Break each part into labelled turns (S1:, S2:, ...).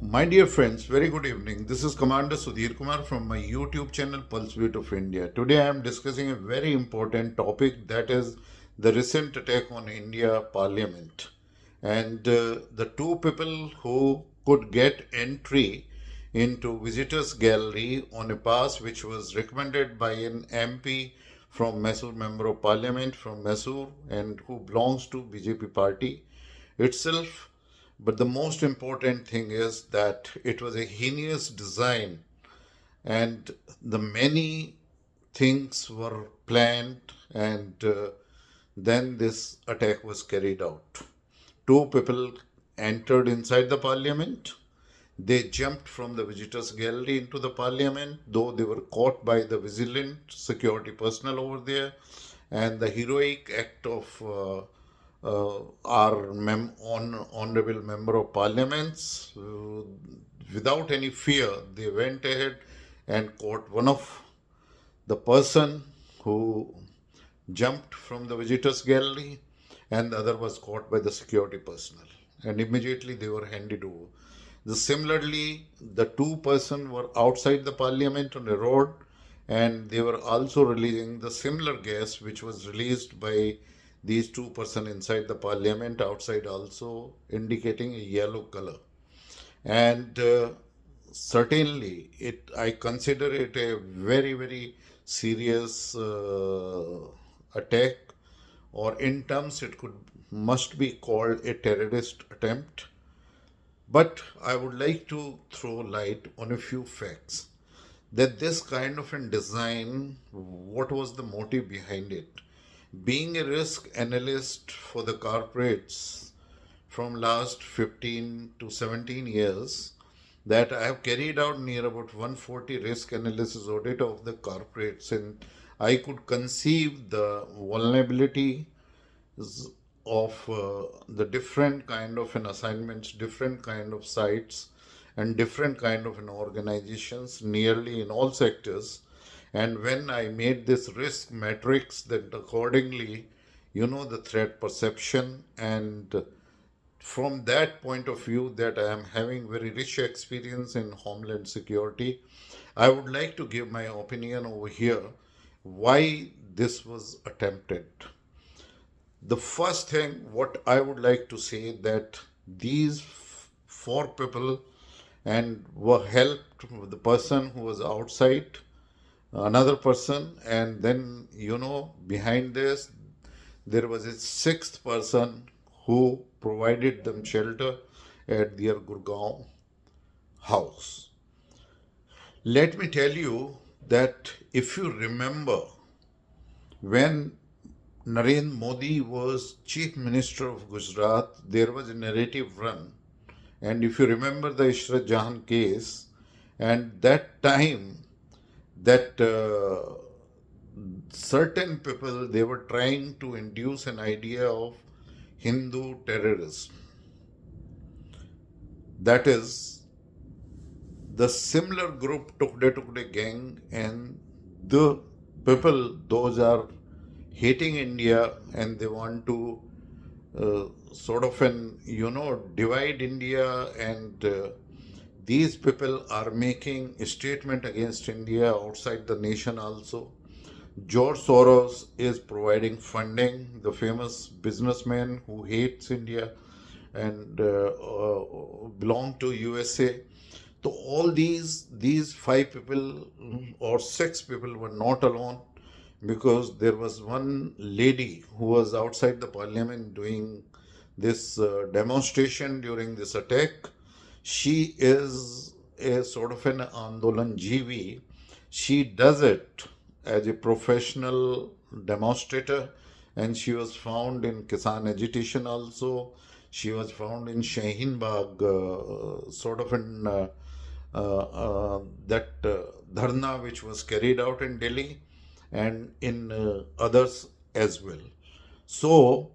S1: My dear friends, very good evening. This is Commander Sudhir Kumar from my YouTube channel Pulsebeat of India. Today I am discussing a very important topic, that is the recent attack on India Parliament. And the two people who could get entry into visitors gallery on a pass which was recommended by an MP from Mysore, Member of Parliament from Mysore, and who belongs to BJP party itself. But the most important thing is that it was a heinous design, and the many things were planned, and then this attack was carried out. Two people entered inside the parliament. They jumped from the visitors gallery into the parliament, though they were caught by the vigilant security personnel over there. And the heroic act of our honorable member of parliaments, without any fear, they went ahead and caught one of the person who jumped from the visitors gallery, and the other was caught by the security personnel, and immediately they were handed over. Similarly, the two person were outside the parliament on the road, and they were also releasing the similar gas which was released by these two person inside the parliament outside, also indicating a yellow color. And certainly it I consider it a very serious attack, or in terms it could must be called a terrorist attempt. But I would like to throw light on a few facts, that this kind of a design, what was the motive behind it? Being a risk analyst for the corporates from last 15 to 17 years, that I have carried out near about 140 risk analysis audit of the corporates, and I could conceive the vulnerability of the different kind of an assignments, different kind of sites, and different kind of an organizations nearly in all sectors. And when I made this risk matrix, then accordingly, the threat perception, and from that point of view, that I am having very rich experience in homeland security, I would like to give my opinion over here why this was attempted. The first thing what I would like to say, that these four people and were helped with the person who was outside, another person, and then behind this there was a sixth person who provided them shelter at their Gurgaon house. Let me tell you that if you remember, when Narendra Modi was Chief Minister of Gujarat, there was a narrative run. And if you remember the Ishrat Jahan case, and that time, that certain people, they were trying to induce an idea of Hindu terrorism. That is, the similar group Tukde gang, and the people, those are hating India, and they want to sort of divide India, and these people are making a statement against India outside the nation also. George Soros is providing funding, the famous businessman who hates India and belong to USA. So all these five people or six people were not alone, because there was one lady who was outside the parliament doing this demonstration during this attack. She is a sort of an Andolan GV. She does it as a professional demonstrator, and she was found in Kisan agitation also. She was found in Shaheen Bagh, sort of in that dharna which was carried out in Delhi, and in others as well. So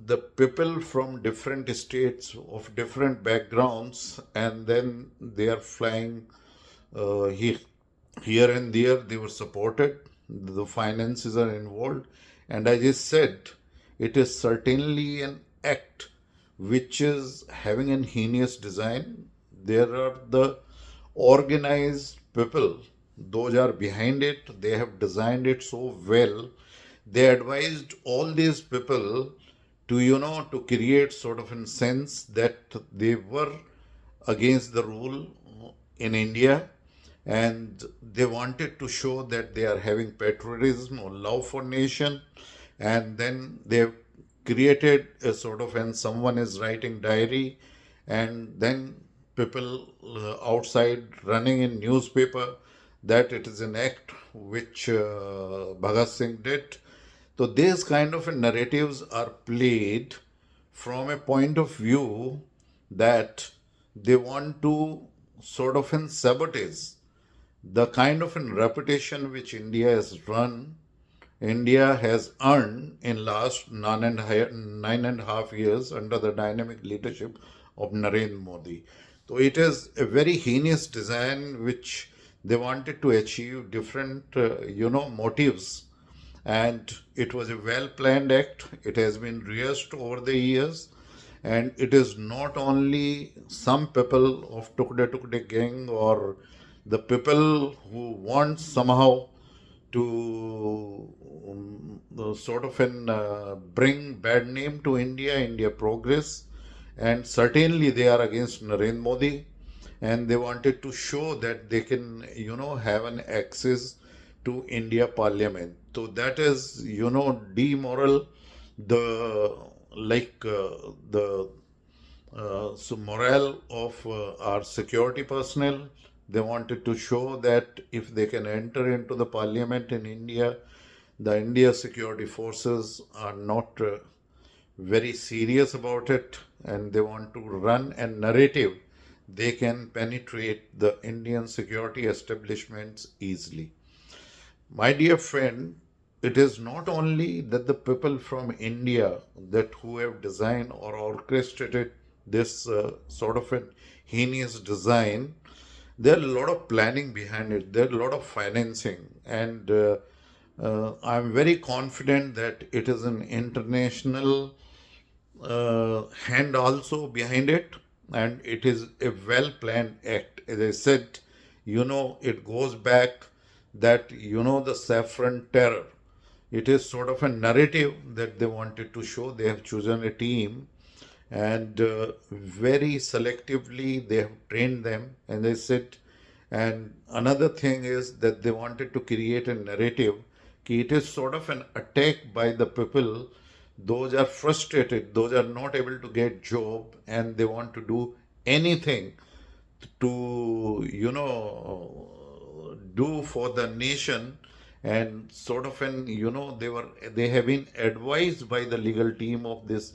S1: the people from different states of different backgrounds, and then they are flying here, and there. They were supported. The finances are involved, and as I said, it is certainly an act which is having an heinous design. There are the organized people, those are behind it. They have designed it so well. They advised all these people to, to create sort of a sense that they were against the rule in India, and they wanted to show that they are having patriotism or love for nation. And then they created a sort of, and someone is writing diary, and then people outside running in newspaper that it is an act which Bhagat Singh did. So these kind of narratives are played from a point of view that they want to sort of sabotage the kind of reputation which India has earned in last 9.5 years under the dynamic leadership of Narendra Modi. So it is a very heinous design which they wanted to achieve different, motives, and it was a well planned act. It has been rehearsed over the years, and it is not only some people of Tukde gang or the people who want somehow to sort of bring bad name to India progress, and certainly they are against Narendra Modi, and they wanted to show that they can, have an access to India Parliament. So that is, demoral the the so morale of our security personnel. They wanted to show that if they can enter into the parliament in India, the India security forces are not very serious about it, and they want to run a narrative they can penetrate the Indian security establishments easily. My dear friend, it is not only that the people from India that who have designed or orchestrated this sort of a heinous design. There are a lot of planning behind it. There are a lot of financing, and I'm very confident that it is an international hand also behind it, and it is a well planned act. As I said, it goes back that, the saffron terror. It is sort of a narrative that they wanted to show. They have chosen a team, and very selectively they have trained them, and they said. And another thing is that they wanted to create a narrative कि it is sort of an attack by the people. Those are frustrated, those are not able to get job, and they want to do anything to, do for the nation. And sort of they have been advised by the legal team of this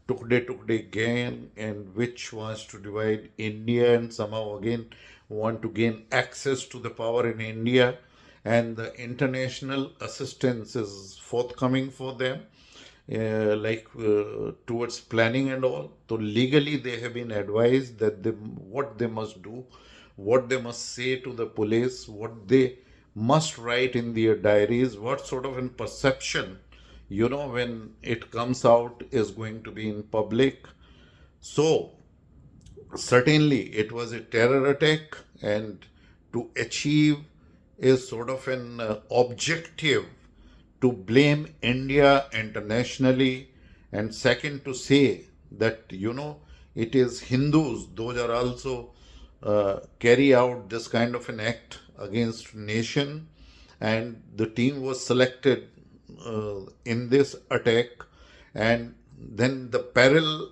S1: Tukde gang, and which wants to divide India and somehow again want to gain access to the power in India. And the international assistance is forthcoming for them, towards planning and all. So legally, they have been advised that what they must do, what they must say to the police, what they must write in their diaries, what sort of a perception, when it comes out, is going to be in public. So certainly it was a terror attack, and to achieve is sort of an objective to blame India internationally, and second to say that it is Hindus, those are also carry out this kind of an act against nation, and the team was selected in this attack. And then the parallel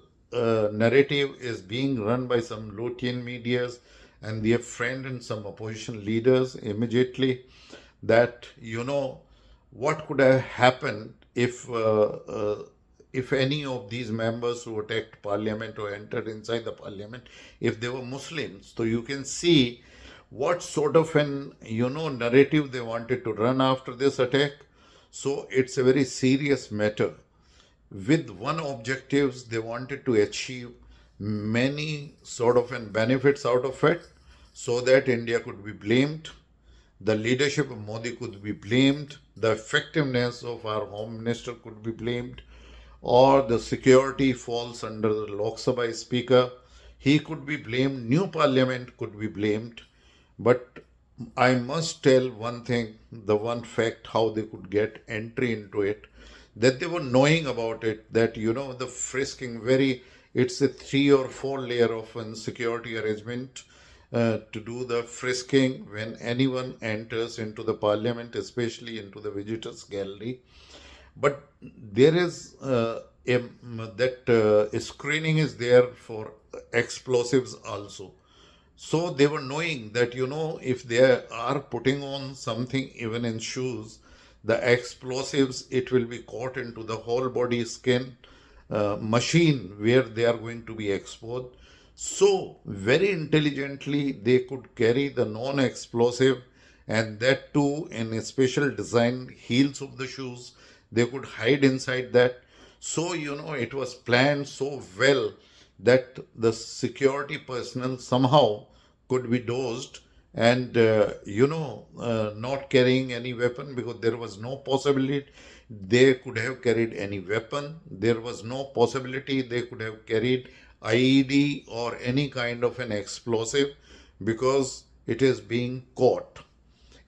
S1: narrative is being run by some Lothian medias and their friend and some opposition leaders immediately, that what could have happened if any of these members who attacked parliament or entered inside the parliament, if they were Muslims. So you can see what sort of an narrative they wanted to run after this attack. So it's a very serious matter. With one objectives, they wanted to achieve many sort of benefits out of it, so that India could be blamed, the leadership of Modi could be blamed, the effectiveness of our home minister could be blamed, or the security falls under the Lok Sabha Speaker. He could be blamed, new parliament could be blamed, but I must tell one thing, the one fact how they could get entry into it, that they were knowing about it, that the frisking it's a 3 or 4 layer of an security arrangement to do the frisking when anyone enters into the parliament, especially into the visitors gallery. But there is that screening is there for explosives also. So they were knowing that, if they are putting on something, even in shoes, the explosives, it will be caught into the whole body skin machine where they are going to be exposed. So, very intelligently, they could carry the non explosive, and that too in a special design heels of the shoes. They could hide inside that. So, it was planned so well that the security personnel somehow could be dosed and not carrying any weapon, because there was no possibility they could have carried any weapon. There was no possibility they could have carried IED or any kind of an explosive, because it is being caught.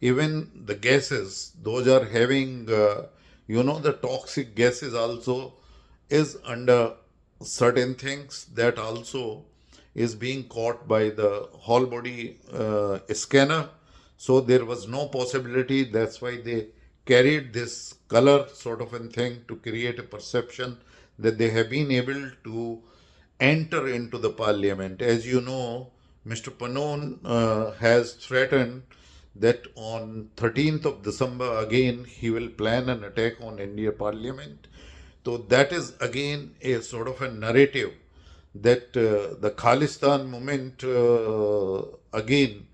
S1: Even the gases, those are having the toxic gases also is under certain things, that also is being caught by the whole body scanner. So there was no possibility. That's why they carried this color sort of a thing to create a perception that they have been able to enter into the parliament. As you know, Mr. Panon has threatened that on 13th of December again he will plan an attack on India Parliament. So that is again a sort of a narrative that the Khalistan movement again,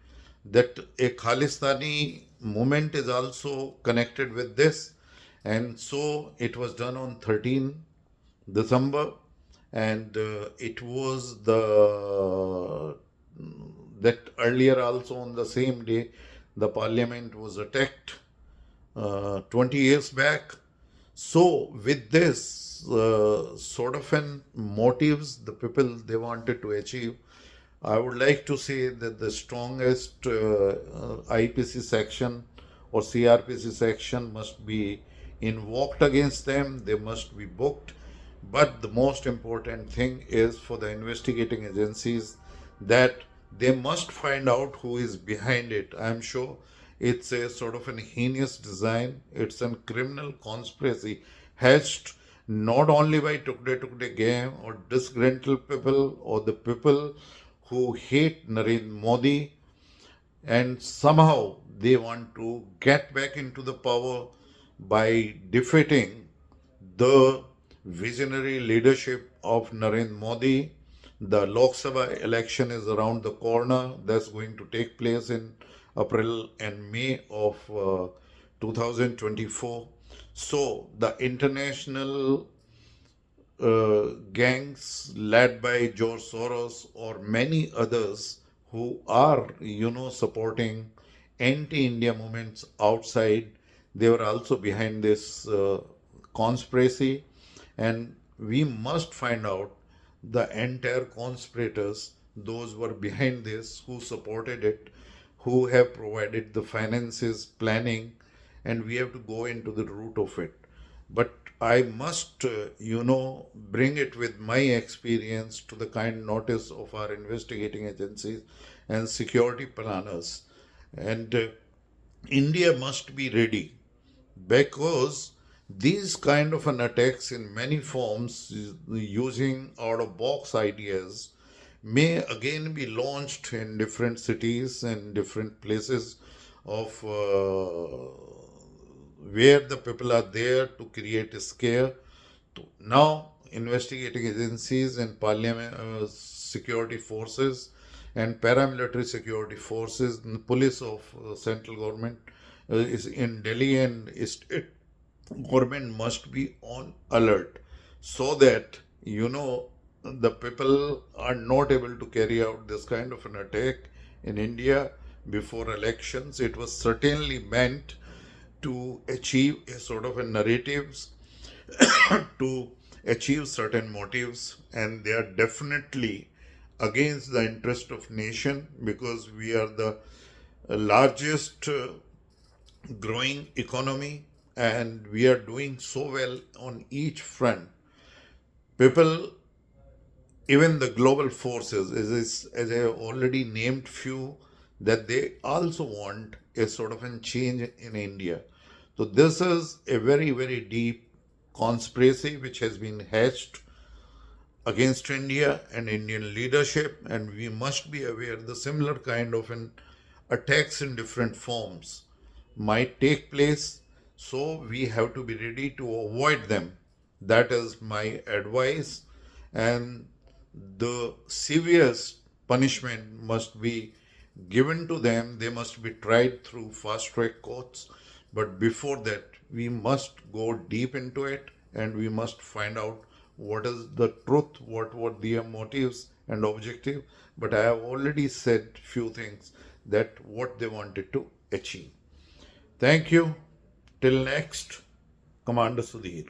S1: that a Khalistani movement is also connected with this, and so it was done on 13 December, and it was the that earlier also on the same day the parliament was attacked 20 years back. So with this sort of an motives the people they wanted to achieve, I would like to say that the strongest IPC section or CRPC section must be invoked against them. They must be booked. But the most important thing is for the investigating agencies that they must find out who is behind it. I'm sure it's a sort of an heinous design. It's a criminal conspiracy hatched not only by Tukde Tukde gang or disgruntled people or the people who hate Narendra Modi, and somehow they want to get back into the power by defeating the visionary leadership of Narendra Modi. The Lok Sabha election is around the corner. That's going to take place in April and May of 2024. So the international gangs led by George Soros or many others who are, supporting anti-India movements outside, they were also behind this conspiracy, and we must find out the entire conspirators, those who were behind this, who supported it, who have provided the finances, planning, and we have to go into the root of it. But I must, bring it with my experience to the kind notice of our investigating agencies and security planners. And India must be ready, because these kind of an attacks in many forms using out of box ideas may again be launched in different cities and different places of where the people are there to create a scare. Now, investigating agencies and parliament, security forces and paramilitary security forces, and the police of central government is in Delhi, and state government must be on alert, so that the people are not able to carry out this kind of an attack in India before elections. It was certainly meant to achieve a sort of a narratives to achieve certain motives, and they are definitely against the interest of nation, because we are the largest growing economy and we are doing so well on each front. People, even the global forces, as I already named few, that they also want a sort of a change in India. So this is a very, very deep conspiracy which has been hatched against India and Indian leadership, and we must be aware the similar kind of an attacks in different forms might take place. So we have to be ready to avoid them. That is my advice, and the severest punishment must be given to them. They must be tried through fast track courts. But before that, we must go deep into it and we must find out what is the truth, what were their motives and objective. But I have already said few things that what they wanted to achieve. Thank you. Till next, Commander Sudhir.